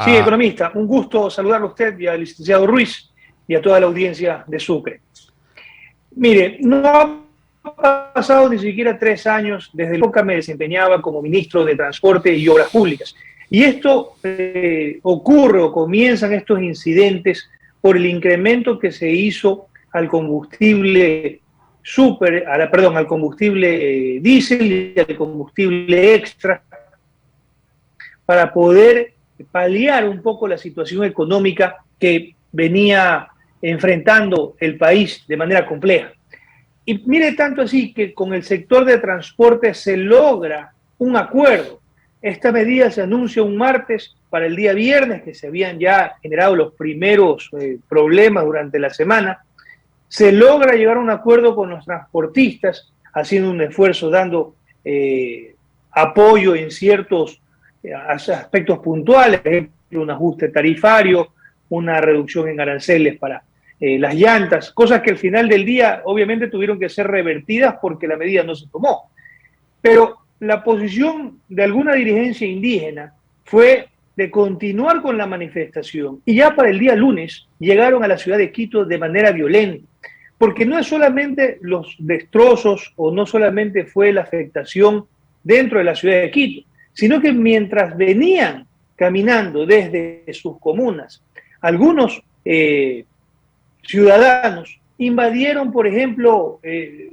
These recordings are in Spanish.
Sí, economista, un gusto saludarlo a usted y al licenciado Ruiz y a toda la audiencia de Sucre. Mire, no ha pasado ni siquiera 3 años desde la época que me desempeñaba como ministro de Transporte y Obras Públicas. Y esto ocurre o comienzan estos incidentes por el incremento que se hizo al combustible al combustible diésel y al combustible extra para poder paliar un poco la situación económica que venía enfrentando el país de manera compleja. Y mire, tanto así que con el sector de transporte se logra un acuerdo. Esta medida se anuncia un martes para el día viernes, que se habían ya generado los primeros problemas durante la semana. Se logra llegar a un acuerdo con los transportistas, haciendo un esfuerzo, dando apoyo en ciertos aspectos puntuales, por ejemplo, un ajuste tarifario, una reducción en aranceles para las llantas, cosas que al final del día obviamente tuvieron que ser revertidas porque la medida no se tomó. Pero la posición de alguna dirigencia indígena fue de continuar con la manifestación y ya para el día lunes llegaron a la ciudad de Quito de manera violenta, porque no es solamente los destrozos o no solamente fue la afectación dentro de la ciudad de Quito, sino que mientras venían caminando desde sus comunas, algunos ciudadanos invadieron, por ejemplo,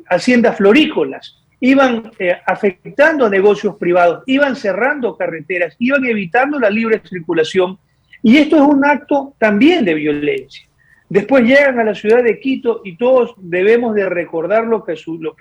haciendas florícolas, iban afectando a negocios privados, iban cerrando carreteras, iban evitando la libre circulación, y esto es un acto también de violencia. Después llegan a la ciudad de Quito y todos debemos de recordar lo que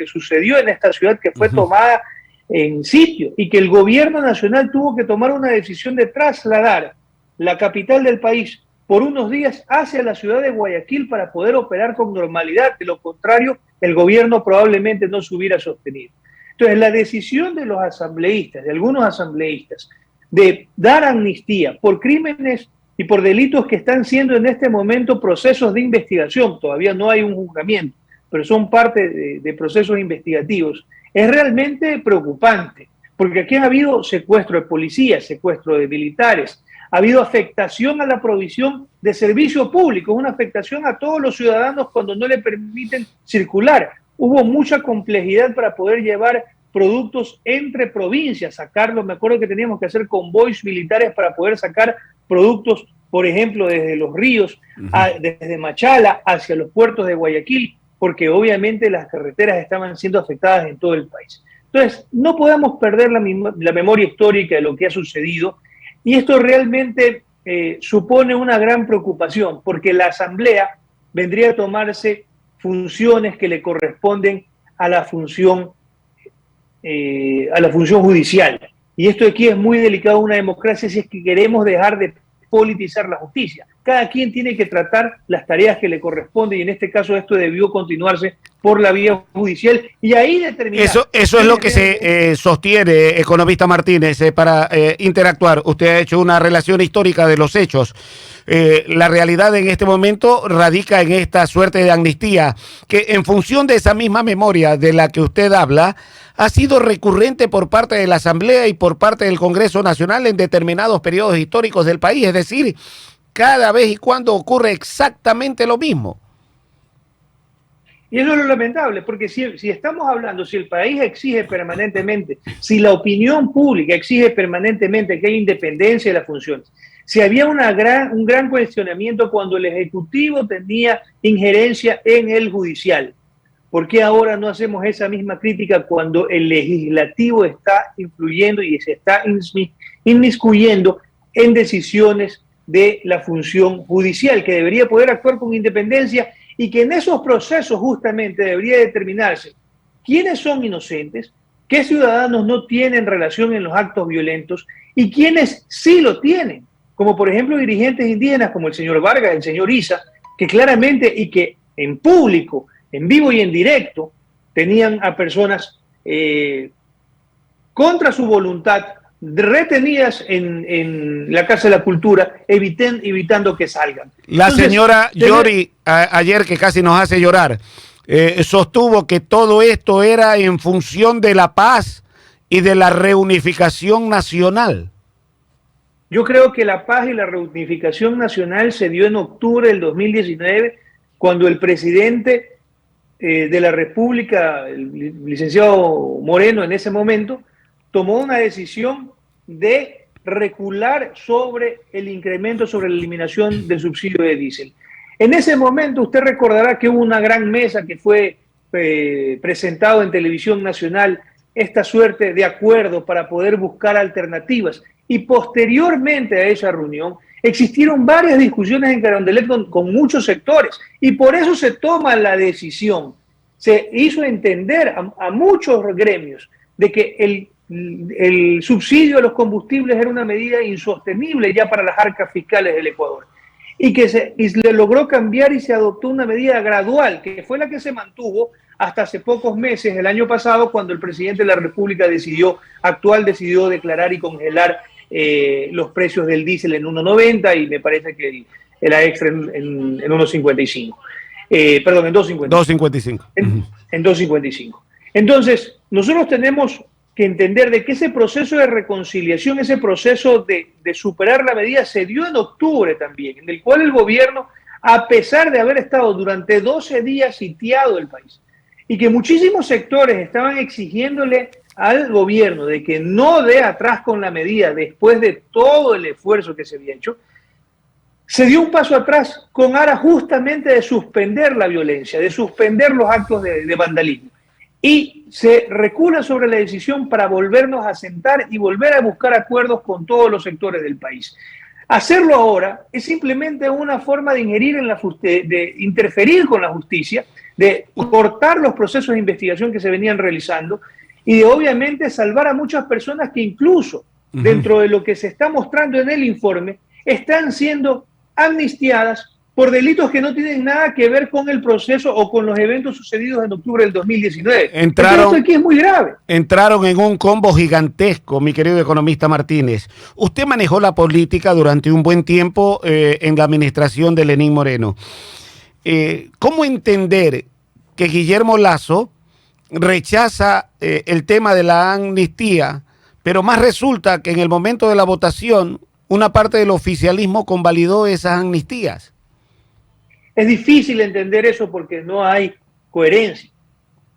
sucedió en esta ciudad que fue tomada en sitio y que el gobierno nacional tuvo que tomar una decisión de trasladar la capital del país por unos días hacia la ciudad de Guayaquil para poder operar con normalidad. De lo contrario, el gobierno probablemente no se hubiera sostenido. Entonces, la decisión de los asambleístas, de algunos asambleístas, de dar amnistía por crímenes y por delitos que están siendo en este momento procesos de investigación, todavía no hay un juzgamiento, pero son parte de procesos investigativos, es realmente preocupante, porque aquí ha habido secuestro de policías, secuestro de militares, ha habido afectación a la provisión de servicio público, una afectación a todos los ciudadanos cuando no le permiten circular. Hubo mucha complejidad para poder llevar productos entre provincias, sacarlos. Me acuerdo que teníamos que hacer convoys militares para poder sacar productos, por ejemplo, desde los ríos, desde Machala hacia los puertos de Guayaquil, porque obviamente las carreteras estaban siendo afectadas en todo el país. Entonces, no podemos perder la memoria histórica de lo que ha sucedido, y esto realmente supone una gran preocupación, porque la Asamblea vendría a tomarse funciones que le corresponden a la función judicial. Y esto aquí es muy delicado en una democracia si es que queremos dejar de politizar la justicia. Cada quien tiene que tratar las tareas que le corresponden y en este caso esto debió continuarse por la vía judicial y ahí determinar... Eso es lo que se sostiene, economista Martínez, para interactuar. Usted ha hecho una relación histórica de los hechos. La realidad en este momento radica en esta suerte de amnistía que en función de esa misma memoria de la que usted habla, ha sido recurrente por parte de la Asamblea y por parte del Congreso Nacional en determinados periodos históricos del país, es decir, cada vez y cuando ocurre exactamente lo mismo. Y eso es lo lamentable, porque si estamos hablando, si el país exige permanentemente, si la opinión pública exige permanentemente que haya independencia de las funciones, si había un gran cuestionamiento cuando el Ejecutivo tenía injerencia en el Judicial, ¿por qué ahora no hacemos esa misma crítica cuando el Legislativo está influyendo y se está inmiscuyendo en decisiones de la función judicial, que debería poder actuar con independencia y que en esos procesos justamente debería determinarse quiénes son inocentes, qué ciudadanos no tienen relación en los actos violentos y quiénes sí lo tienen, como por ejemplo dirigentes indígenas como el señor Vargas, el señor Issa, que claramente y que en público, en vivo y en directo, tenían a personas contra su voluntad retenidas en la Casa de la Cultura, evitando que salgan. La señora Yori, ayer que casi nos hace llorar, sostuvo que todo esto era en función de la paz y de la reunificación nacional. Yo creo que la paz y la reunificación nacional se dio en octubre del 2019, cuando el presidente de la República, el licenciado Moreno, en ese momento, tomó una decisión de recular sobre el incremento, sobre la eliminación del subsidio de diésel. En ese momento usted recordará que hubo una gran mesa que fue presentado en televisión nacional, esta suerte de acuerdo para poder buscar alternativas. Y posteriormente a esa reunión existieron varias discusiones en Carondelet con muchos sectores, y por eso se toma la decisión. Se hizo entender a muchos gremios de que el subsidio a los combustibles era una medida insostenible ya para las arcas fiscales del Ecuador, y que se le logró cambiar y se adoptó una medida gradual, que fue la que se mantuvo hasta hace pocos meses, el año pasado, cuando el presidente de la República decidió declarar y congelar los precios del diésel en 1.90 y me parece que la extra en 1.55. Perdón, en 2.55. En 2.55. Entonces, nosotros tenemos que entender de que ese proceso de reconciliación, ese proceso de superar la medida se dio en octubre también, en el cual el gobierno, a pesar de haber estado durante 12 días sitiado el país, y que muchísimos sectores estaban exigiéndole al gobierno de que no dé atrás con la medida después de todo el esfuerzo que se había hecho, se dio un paso atrás con aras justamente de suspender la violencia, de suspender los actos de vandalismo. Y se recula sobre la decisión para volvernos a sentar y volver a buscar acuerdos con todos los sectores del país. Hacerlo ahora es simplemente una forma de de interferir con la justicia, de cortar los procesos de investigación que se venían realizando y de obviamente salvar a muchas personas que incluso dentro de lo que se está mostrando en el informe están siendo amnistiadas por delitos que no tienen nada que ver con el proceso o con los eventos sucedidos en octubre del 2019. Esto aquí es muy grave. Entraron en un combo gigantesco, mi querido economista Martínez. Usted manejó la política durante un buen tiempo en la administración de Lenín Moreno. ¿Cómo entender que Guillermo Lasso rechaza el tema de la amnistía, pero más resulta que en el momento de la votación una parte del oficialismo convalidó esas amnistías? Es difícil entender eso porque no hay coherencia.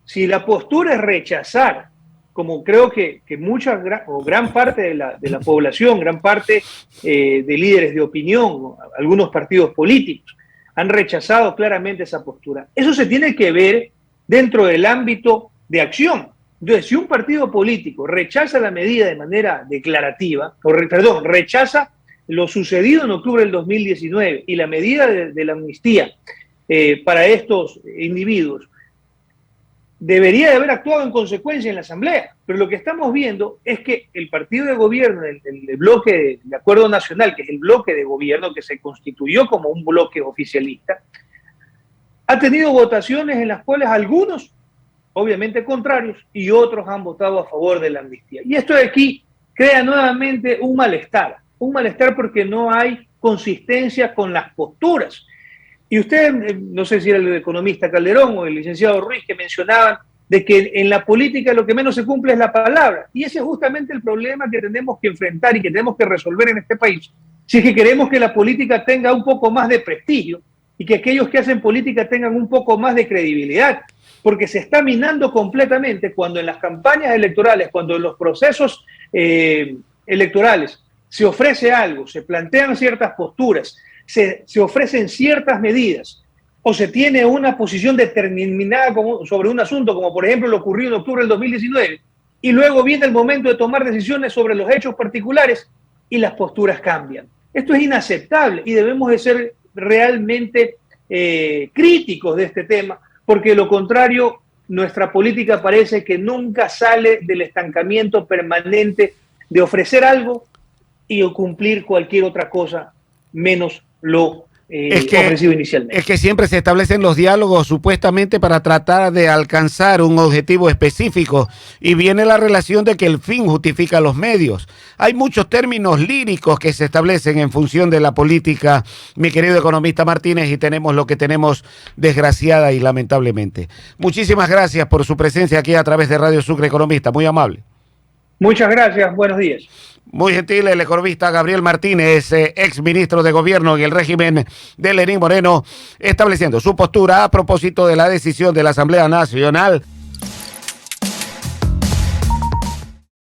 Si la postura es rechazar, como creo que gran parte de la población, gran parte de líderes de opinión, algunos partidos políticos, han rechazado claramente esa postura. Eso se tiene que ver dentro del ámbito de acción. Entonces, si un partido político rechaza la medida de manera declarativa, rechaza lo sucedido en octubre del 2019 y la medida de la amnistía para estos individuos, debería de haber actuado en consecuencia en la Asamblea. Pero lo que estamos viendo es que el partido de gobierno, el bloque de acuerdo nacional, que es el bloque de gobierno que se constituyó como un bloque oficialista, ha tenido votaciones en las cuales algunos, obviamente contrarios, y otros han votado a favor de la amnistía. Y esto de aquí crea nuevamente un malestar porque no hay consistencia con las posturas. Y usted, no sé si era el economista Calderón o el licenciado Ruiz, que mencionaban de que en la política lo que menos se cumple es la palabra. Y ese es justamente el problema que tenemos que enfrentar y que tenemos que resolver en este país. Si es que queremos que la política tenga un poco más de prestigio y que aquellos que hacen política tengan un poco más de credibilidad, porque se está minando completamente cuando en las campañas electorales, cuando en los procesos electorales se ofrece algo, se plantean ciertas posturas, se ofrecen ciertas medidas o se tiene una posición determinada sobre un asunto, como por ejemplo lo ocurrido en octubre del 2019, y luego viene el momento de tomar decisiones sobre los hechos particulares y las posturas cambian. Esto es inaceptable y debemos de ser realmente críticos de este tema, porque de lo contrario nuestra política parece que nunca sale del estancamiento permanente de ofrecer algo y cumplir cualquier otra cosa menos lo ofrecido inicialmente. Es que siempre se establecen los diálogos supuestamente para tratar de alcanzar un objetivo específico y viene la relación de que el fin justifica los medios. Hay muchos términos líricos que se establecen en función de la política, mi querido economista Martínez, y tenemos lo que tenemos desgraciada y lamentablemente. Muchísimas gracias por su presencia aquí a través de Radio Sucre Economista, muy amable. Muchas gracias, buenos días. Muy gentil el economista Gabriel Martínez, ex ministro de Gobierno en el régimen de Lenín Moreno, estableciendo su postura a propósito de la decisión de la Asamblea Nacional